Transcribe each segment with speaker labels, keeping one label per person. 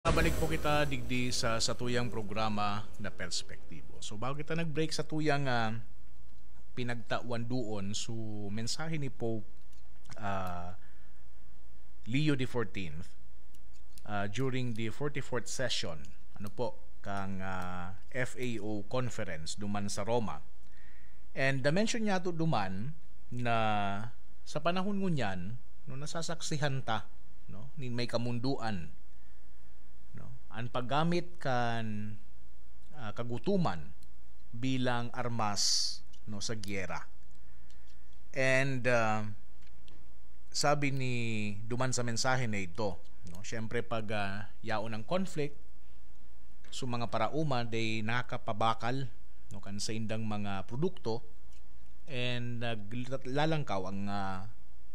Speaker 1: Balik po kita digdi sa tuyang programa na perspektibo. So bago kita nag-break sa tuyang pinagtawan doon so mensahe ni Pope ah, Leo XIV during the 44th session ano po kang FAO conference duman sa Roma. And the-mention niya to duman na sa panahon ngunyan no nasasaksihan ta no ni may kamunduan no ang paggamit kan kagutuman bilang armas no sa giyera. And sabi ni duman sa mensahe na ito no syempre pag yaon ng conflict so mga parauma day nakapabakal no kan sa indang mga produkto and naglalangkaw ang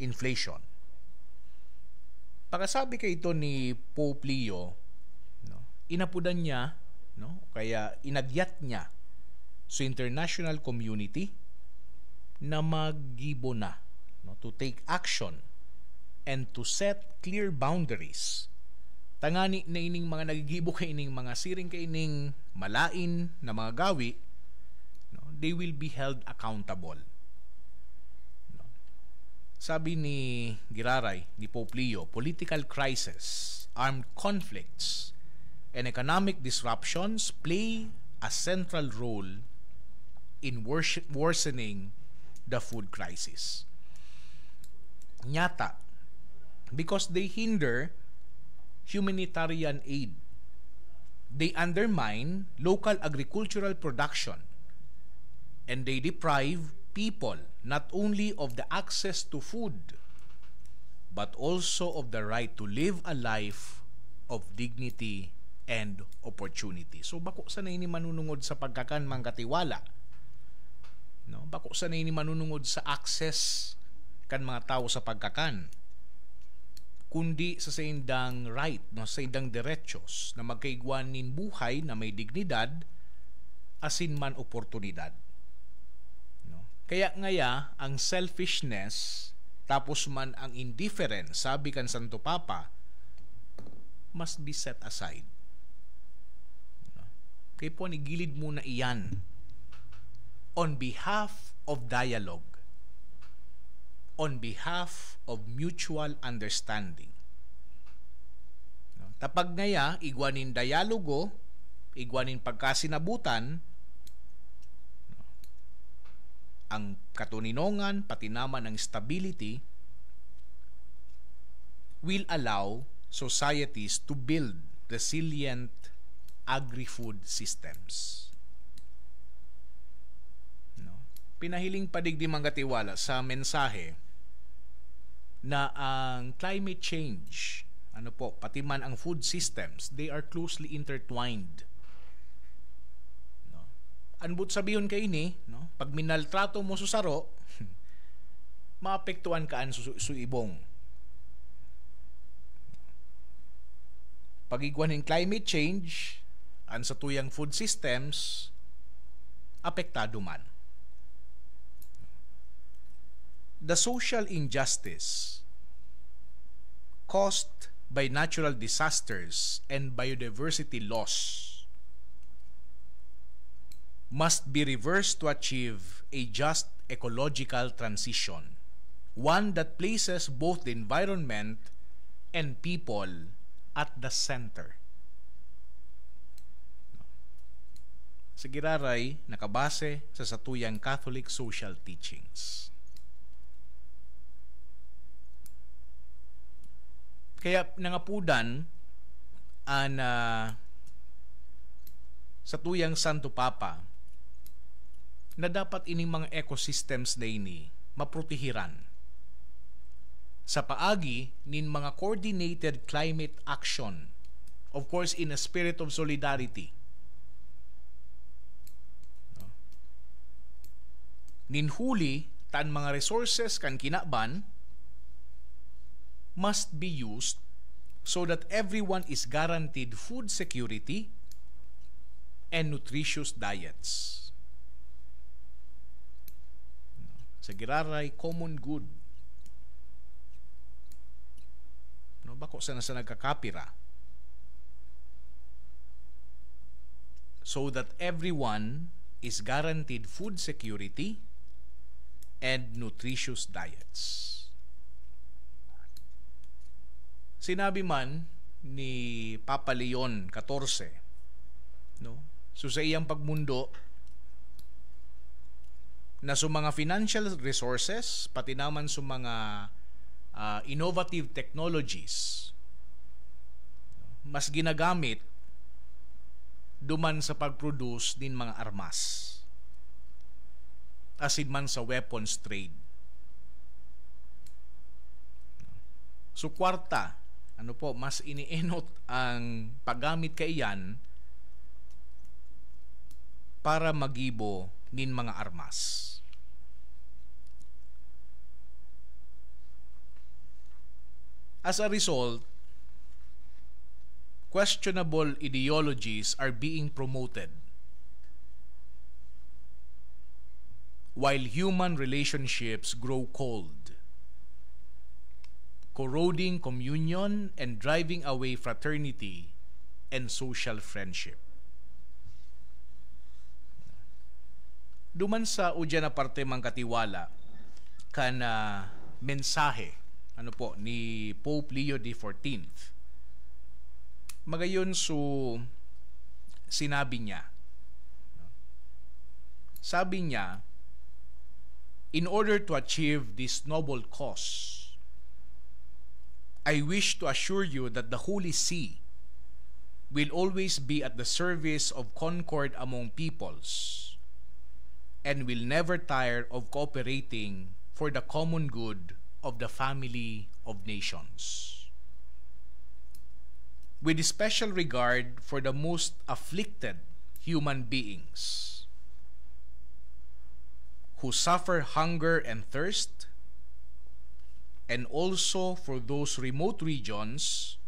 Speaker 1: inflation. Pagkasabi kay ito ni Pope Leo no inapudan niya no kaya inagyat niya sa international community na maggibo na no to take action and to set clear boundaries tangani na ining mga nagigibo kay ining mga siring kay ining malain na mga gawi no they will be held accountable no. Sabi ni Giraray ni Pope Leo, political crisis, armed conflicts and economic disruptions play a central role in worsening the food crisis. Nyata, because they hinder humanitarian aid. They undermine local agricultural production and they deprive people not only of the access to food but also of the right to live a life of dignity and opportunity. So bako sa ini manunungod sa pagkakan mangkatiwala. No, bako sa ini manunungod sa access kan mga tao sa pagkakan. Kundi sa indang right, no, sa indang derechos na magkaigwanin buhay na may dignidad asin man oportunidad. No? Kaya ngaya ang selfishness tapos man ang indifference, sabi kan Santo Papa, must be set aside. No? Kaya po igilid muna iyan on behalf of dialogue, on behalf of mutual understanding. No? Tapag ngaya, igwanin dialogo, igwanin pagkasinabutan, no? Ang katuninongan, pati naman ang stability, will allow societies to build resilient agri-food systems. No? Pinahiling padigdi manggatiwala sa mensahe na ang climate change, ano po, pati man ang food systems, they are closely intertwined. No? Anbut sabiyon kay ini, no? Pag minaltrato mo susaro, maapektuhan kaan su ibong. Pag-igwan ng climate change, ang sa tuyang food systems, apektado man. The social injustice caused by natural disasters and biodiversity loss must be reversed to achieve a just ecological transition, one that places both the environment and people at the center. Sa Giraray, nakabase sa satuyang Catholic social teachings. Kaya nangapudan an sa tuyang Santo Papa na dapat ining mga ecosystems na ini maprotehiran sa paagi nin mga coordinated climate action, of course in a spirit of solidarity. Nin huli tan mga resources kan kinaban must be used so that everyone is guaranteed food security and nutritious diets. Sa Giraray, common good. No, bako sa nagkakapira. so that everyone is guaranteed food security and nutritious diets. Sinabi man ni Papa Leon XIV, no? So sa iyang pagmundo na sa mga financial resources pati naman sa mga innovative technologies mas ginagamit duman sa pag-produce din mga armas asin man sa weapons trade. So kwarta, mas inienot ang paggamit kaiyan para magibo nin mga armas. As a result, questionable ideologies are being promoted, while human relationships grow cold, corroding communion and driving away fraternity and social friendship. Duman sa udya na parte mang katiwala kana mensahe ni Pope Leo XIV. Magayon sinabi niya. Sabi niya, in order to achieve this noble cause, I wish to assure you that the Holy See will always be at the service of concord among peoples and will never tire of cooperating for the common good of the family of nations. With special regard for the most afflicted human beings who suffer hunger and thirst, and also for those remote regions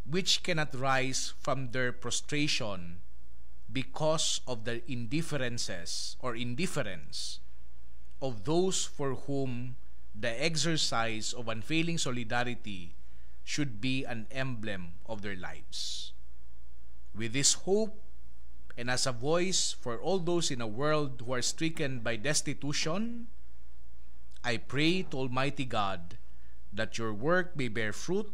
Speaker 1: which cannot rise from their prostration because of the indifference of those for whom the exercise of unfailing solidarity should be an emblem of their lives. With this hope, and as a voice for all those in a world who are stricken by destitution, I pray to Almighty God that your work may bear fruit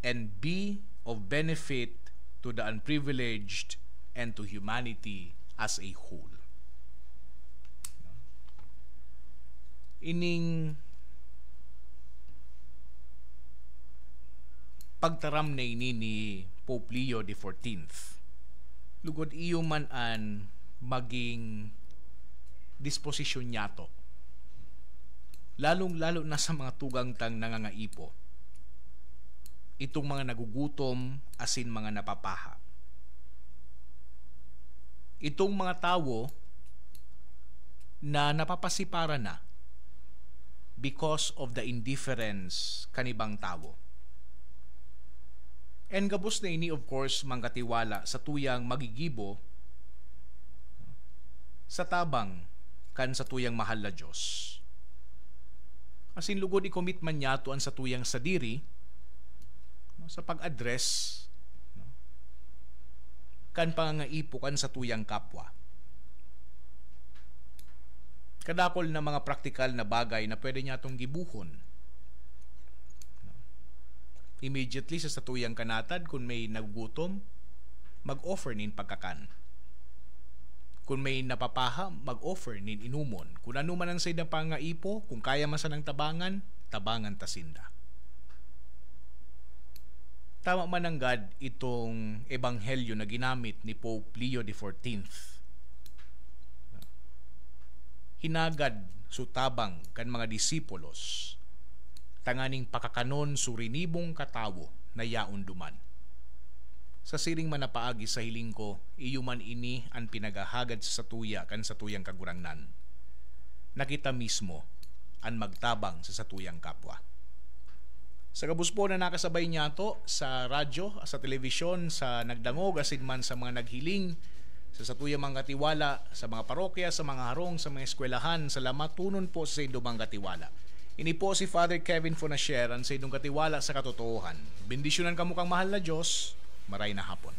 Speaker 1: and be of benefit to the unprivileged and to humanity as a whole. Ining pagtaram na ini ni Pope Leo XIV, lugod iyo man an maging disposisyon niya to. Lalong-lalo na sa mga tugang tang nangangaipo. Itong mga nagugutom asin mga napapaha. Itong mga tao na napapasipara na because of the indifference kanibang tao. And gabos na ini of course mangkatiwala sa tuyang magigibo sa tabang kan sa tuyang mahal na Diyos. Asin lugod i-commitment niya to an sa tuyang sadiri sa pag-address kan pangangaipo kan sa tuyang kapwa. Kadakol na mga praktikal na bagay na pwede niya itong gibuhon. Immediately sa tuyang kanatad, kung may nagugutom, mag-offer nin pagkakan. Kung may napapaha, mag-offer nin inumon. Kung ano man ang sayad na pangaipo, kung kaya masanang tabangan, tabangan tasinda. Tama man ang God itong ebanghelyo na ginamit ni Pope Leo XIV. Hinagad sutabang kan mga disipulos tanganing pakakanon surinibong katawo na yaon duman. Sa siring manapaagi sa hiling ko, iyo man ini ang pinagahagad sa satuya kan satuyang kagurangnan. Nakita mismo ang magtabang sa satuyang kapwa. Sa kabus po na nakasabay niya to sa radyo, sa telebisyon, sa nagdangog, asin man sa mga naghiling, sa satuyang mga katiwala, sa mga parokya, sa mga harong, sa mga eskwelahan, salamat tunon po sa indong mga katiwala. Ini po si Father Kevin Fonasher, ang sa indong katiwala sa katotohanan. Bendisyonan ka mukhang mahal na Diyos, maray na hapon.